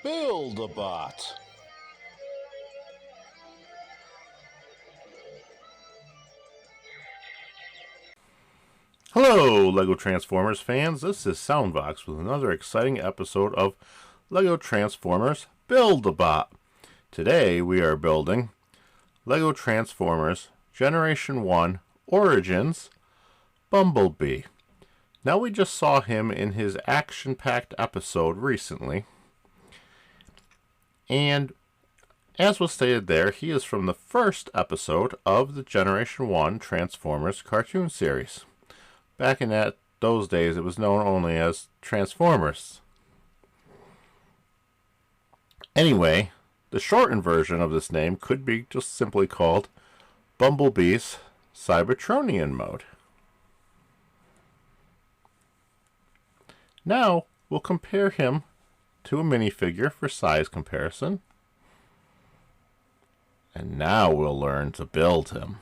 Build-A-Bot. Hello, Lego Transformers fans. This is Soundbox with another exciting episode of Lego Transformers Build-A-Bot. Today we are building Lego Transformers Generation 1 Origins Bumblebee. Now, we just saw him in his action-packed episode recently, and as was stated there, he is from the first episode of the Generation 1 Transformers cartoon series. Back in those days, it was known only as Transformers. Anyway, the shortened version of this name could be just simply called Bumblebee's Cybertronian mode. Now, we'll compare him to a minifigure for size comparison. And now we'll learn to build him.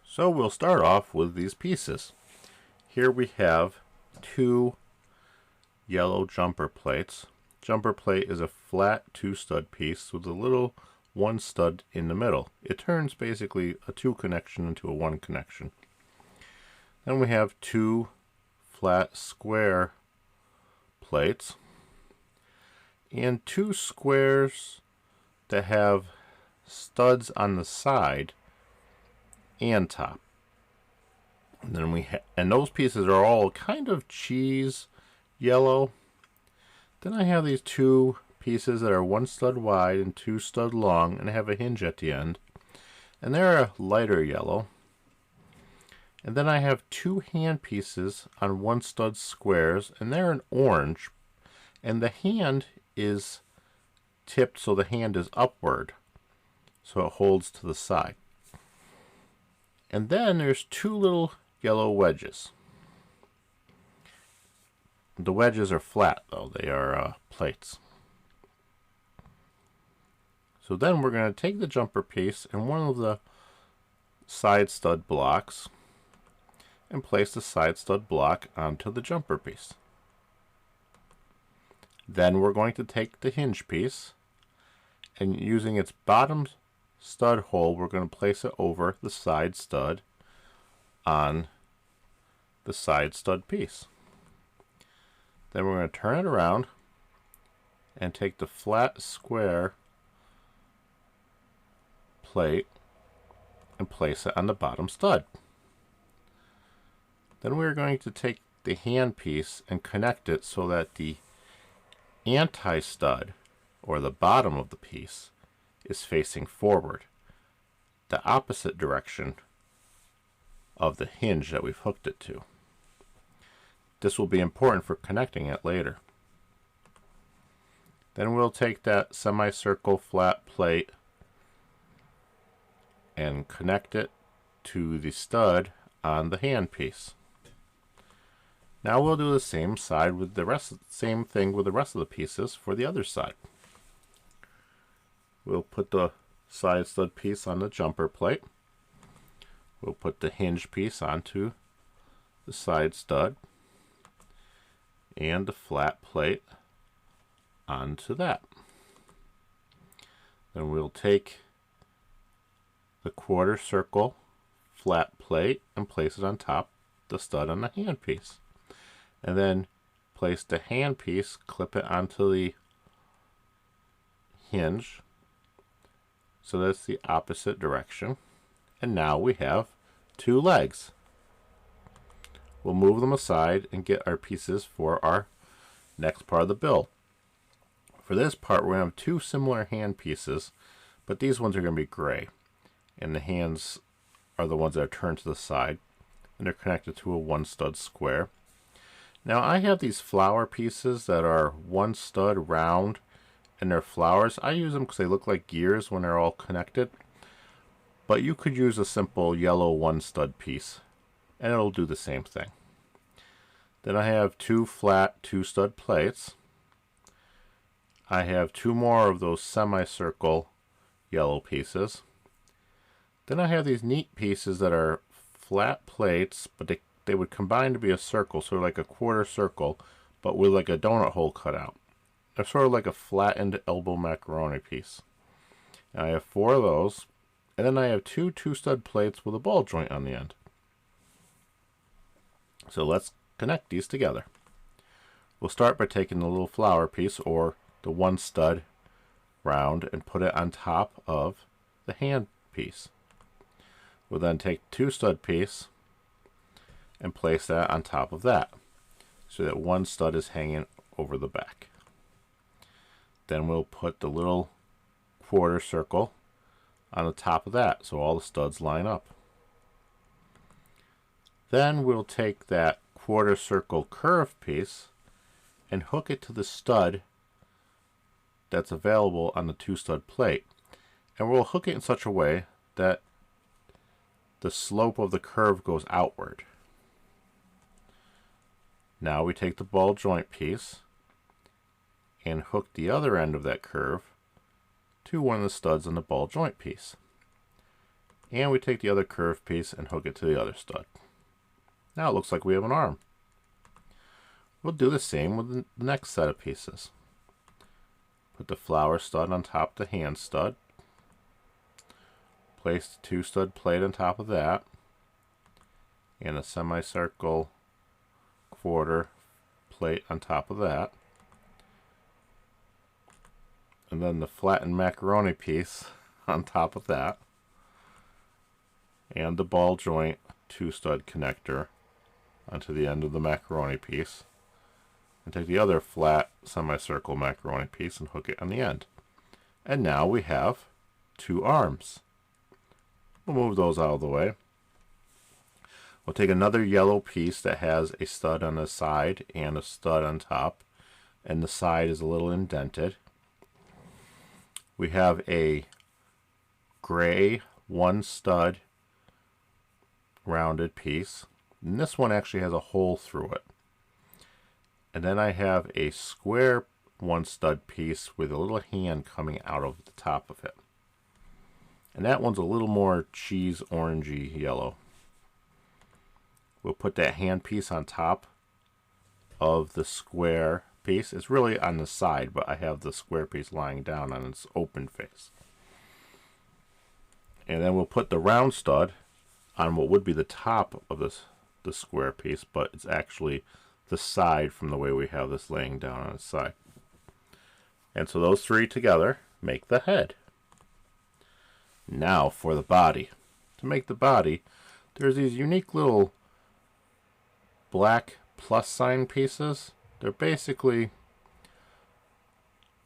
So we'll start off with these pieces. Here we have two yellow jumper plates. Jumper plate is a flat 2-stud piece with a little 1 stud in the middle. It turns basically a 2 connection into a 1 connection. Then we have two flat square plates and two squares that have studs on the side and top. And then and those pieces are all kind of cheese yellow. Then I have these two pieces that are 1 stud wide and 2 stud long and have a hinge at the end, and they're a lighter yellow. And then I have two hand pieces on 1 stud squares, and they're an orange, and the hand is tipped so the hand is upward, so it holds to the side. And then there's two little yellow wedges. The wedges are flat though, they are plates. So then we're going to take the jumper piece and one of the side stud blocks and place the side stud block onto the jumper piece. Then we're going to take the hinge piece and using its bottom stud hole, we're going to place it over the side stud on the side stud piece. Then we're going to turn it around and take the flat square plate and place it on the bottom stud. Then we're going to take the hand piece and connect it so that the anti-stud, or the bottom of the piece, is facing forward, the opposite direction of the hinge that we've hooked it to. This will be important for connecting it later. Then we'll take that semicircle flat plate and connect it to the stud on the hand piece. Now we'll do the same thing with the rest of the pieces for the other side. We'll put the side stud piece on the jumper plate. We'll put the hinge piece onto the side stud and the flat plate onto that. Then we'll take the quarter circle flat plate and place it on top the stud on the hand piece. And then place the hand piece, clip it onto the hinge so that's the opposite direction. And now we have two legs. We'll move them aside and get our pieces for our next part of the build. For this part, we're going to have two similar hand pieces, but these ones are going to be gray. And the hands are the ones that are turned to the side, and they're connected to a 1 stud square. Now I have these flower pieces that are 1 stud round, and they're flowers. I use them because they look like gears when they're all connected. But you could use a simple yellow 1 stud piece, and it'll do the same thing. Then I have two flat 2 stud plates. I have two more of those semicircle yellow pieces. Then I have these neat pieces that are flat plates, but they would combine to be a circle, so like a quarter circle, but with like a donut hole cut out. are sort of like a flattened elbow macaroni piece. And I have 4 of those, and then I have 2 2-stud plates with a ball joint on the end. So let's connect these together. We'll start by taking the little flower piece, or the 1-stud round, and put it on top of the hand piece. We'll then take the 2-stud piece and place that on top of that, so that 1 stud is hanging over the back. Then we'll put the little quarter circle on the top of that, so all the studs line up. Then we'll take that quarter circle curved piece and hook it to the stud that's available on the 2-stud plate. And we'll hook it in such a way that the slope of the curve goes outward. Now we take the ball joint piece and hook the other end of that curve to one of the studs on the ball joint piece. And we take the other curved piece and hook it to the other stud. Now it looks like we have an arm. We'll do the same with the next set of pieces. Put the flower stud on top of the hand stud. Place the 2-stud plate on top of that. And a semicircle quarter plate on top of that. And then the flattened macaroni piece on top of that. And the ball joint 2-stud connector onto the end of the macaroni piece. And take the other flat semicircle macaroni piece and hook it on the end. And now we have 2 arms. We'll move those out of the way. We'll take another yellow piece that has a stud on the side and a stud on top, and the side is a little indented. We have a gray 1-stud rounded piece, and this one actually has a hole through it. And then I have a square 1-stud piece with a little hand coming out of the top of it. And that one's a little more cheese orangey yellow. We'll put that hand piece on top of the square piece. It's really on the side, but I have the square piece lying down on its open face. And then we'll put the round stud on what would be the top of the square piece, but it's actually the side from the way we have this laying down on its side. And so those 3 together make the head. Now for the body. To make the body, there's these unique little black plus sign pieces. They're basically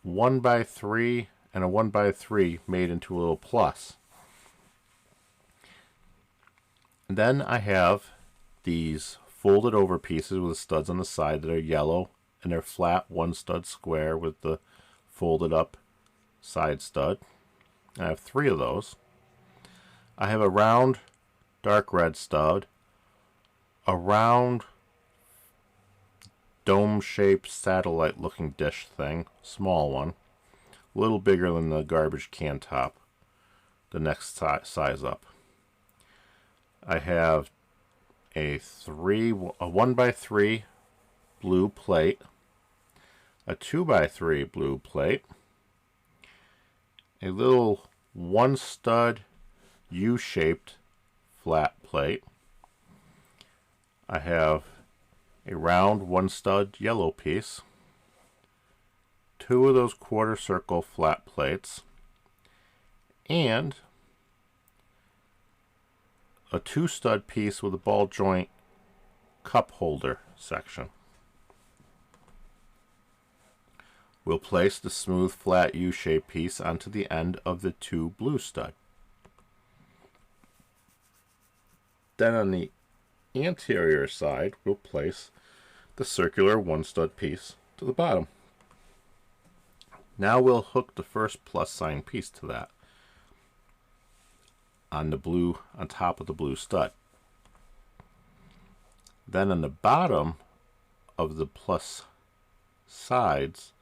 1x3 and a 1x3 made into a little plus. And then I have these folded over pieces with the studs on the side that are yellow, and they're flat 1-stud square with the folded up side stud. I have 3 of those. I have a round dark red stud, a round dome shaped satellite looking dish thing, small one, a little bigger than the garbage can top, the next size up. I have a 1x3 blue plate, a 2x3 blue plate, a little 1-stud U-shaped flat plate. I have a round 1-stud yellow piece, 2 of those quarter circle flat plates, and a 2-stud piece with a ball joint cup holder section. We'll place the smooth flat U-shaped piece onto the end of the 2 blue stud. Then on the anterior side, we'll place the circular 1-stud piece to the bottom. Now we'll hook the first plus sign piece to that on top of the blue stud. Then on the bottom of the plus sides,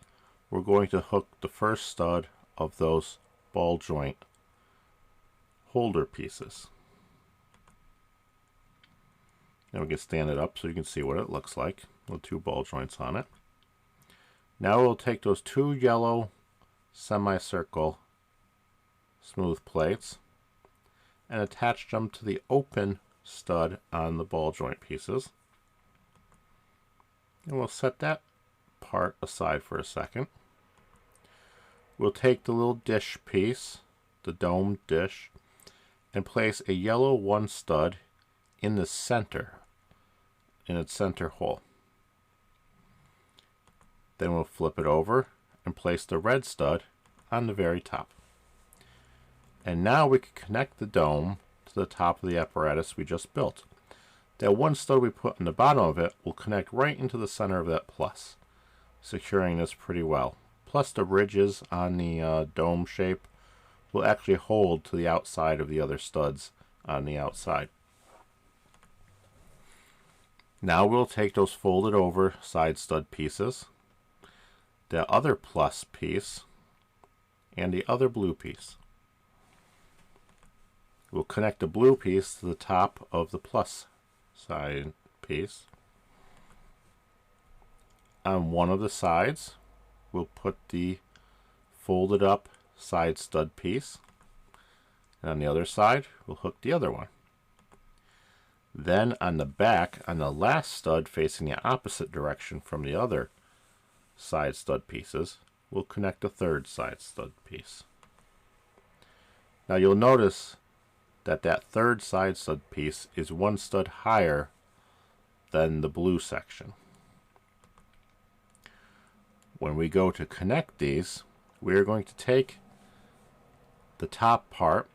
we're going to hook the first stud of those ball joint holder pieces. Now we can stand it up so you can see what it looks like with 2 ball joints on it. Now we'll take those two yellow semicircle smooth plates and attach them to the open stud on the ball joint pieces. And we'll set that part aside for a second. We'll take the little dish piece, the domed dish, and place a yellow one stud in the center, in its center hole. Then we'll flip it over and place the red stud on the very top. And now we can connect the dome to the top of the apparatus we just built. That one stud we put in the bottom of it will connect right into the center of that plus, securing this pretty well. Plus the ridges on the dome shape will actually hold to the outside of the other studs on the outside. Now we'll take those folded over side stud pieces, the other plus piece, and the other blue piece. We'll connect the blue piece to the top of the plus side piece. On one of the sides, we'll put the folded up side stud piece, and on the other side, we'll hook the other one. Then on the back, on the last stud facing the opposite direction from the other side stud pieces, we'll connect a third side stud piece. Now you'll notice that that third side stud piece is one stud higher than the blue section. When we go to connect these, we're going to take the top part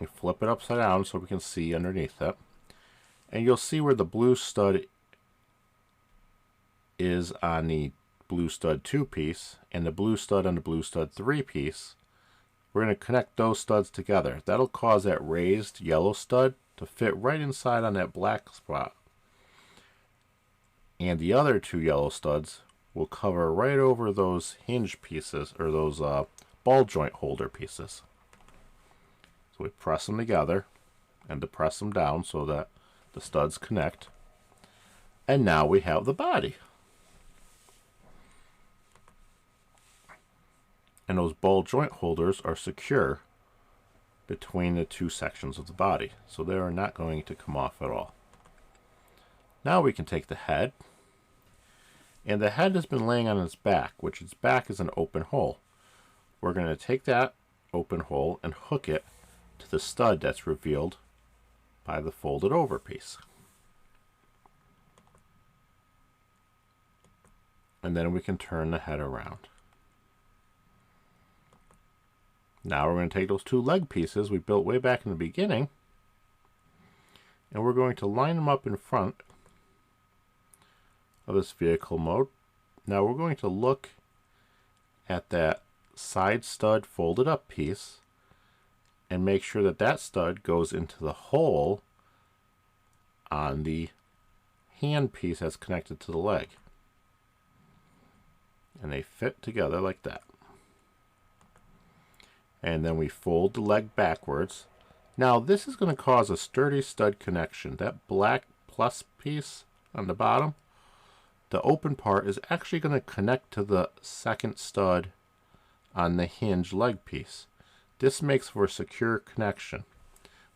and flip it upside down so we can see underneath it. And you'll see where the blue stud is on the blue stud 2 piece and the blue stud on the blue stud 3 piece. We're going to connect those studs together. That'll cause that raised yellow stud to fit right inside on that black spot. And the other two yellow studs will cover right over those hinge pieces, or those ball joint holder pieces. So we press them together and depress them down so that the studs connect. And now we have the body. And those ball joint holders are secure between the two sections of the body, so they are not going to come off at all. Now we can take the head, and the head has been laying on its back, which its back is an open hole. We're going to take that open hole and hook it to the stud that's revealed by the folded over piece. And then we can turn the head around. Now we're going to take those two leg pieces we built way back in the beginning, and we're going to line them up in front of this vehicle mode. Now we're going to look at that side stud folded up piece and make sure that that stud goes into the hole on the hand piece that's connected to the leg. And they fit together like that. And then we fold the leg backwards. Now this is going to cause a sturdy stud connection. That black plus piece on the bottom, the open part, is actually going to connect to the second stud on the hinge leg piece. This makes for a secure connection,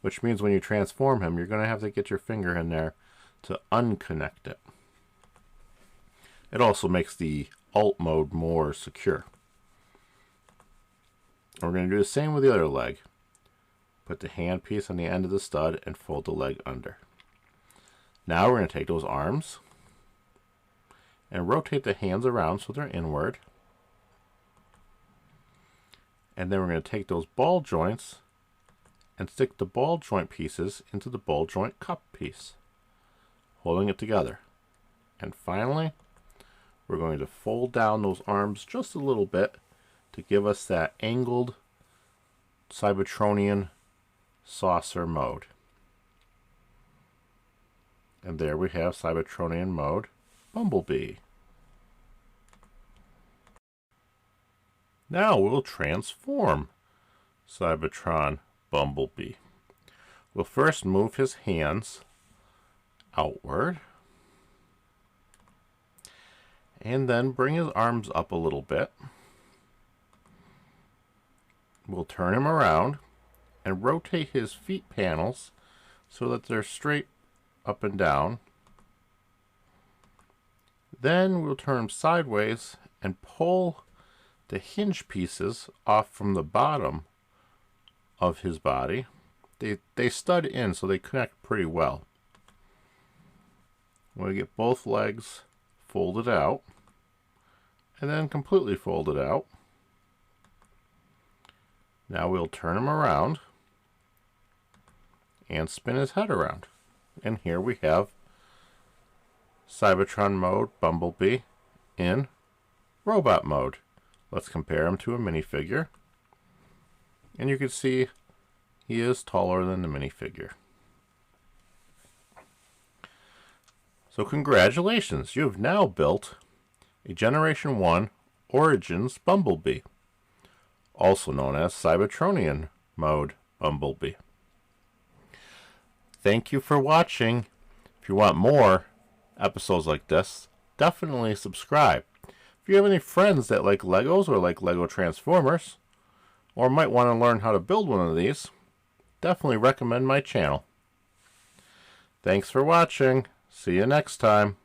which means when you transform him, you're going to have to get your finger in there to unconnect it. It also makes the alt mode more secure. We're going to do the same with the other leg. Put the hand piece on the end of the stud and fold the leg under. Now we're going to take those arms and rotate the hands around so they're inward. And then we're going to take those ball joints and stick the ball joint pieces into the ball joint cup piece, holding it together. And finally, we're going to fold down those arms just a little bit to give us that angled Cybertronian saucer mode. And there we have Cybertronian mode Bumblebee. Now we'll transform Cybertron Bumblebee. We'll first move his hands outward. and then bring his arms up a little bit. We'll turn him around and rotate his feet panels so that they're straight up and down. Then we'll turn him sideways and pull the hinge pieces off from the bottom of his body. They stud in, so they connect pretty well. We'll get both legs folded out and then completely folded out. Now we'll turn him around and spin his head around. And here we have Cybertron mode Bumblebee in robot mode. Let's compare him to a minifigure. And you can see he is taller than the minifigure. So congratulations, you have now built a Generation 1 Origins Bumblebee, also known as Cybertronian mode Bumblebee. Thank you for watching. If you want more episodes like this, definitely subscribe. If you have any friends that like Legos or like Lego Transformers, or might want to learn how to build one of these, definitely recommend my channel. Thanks for watching. See you next time.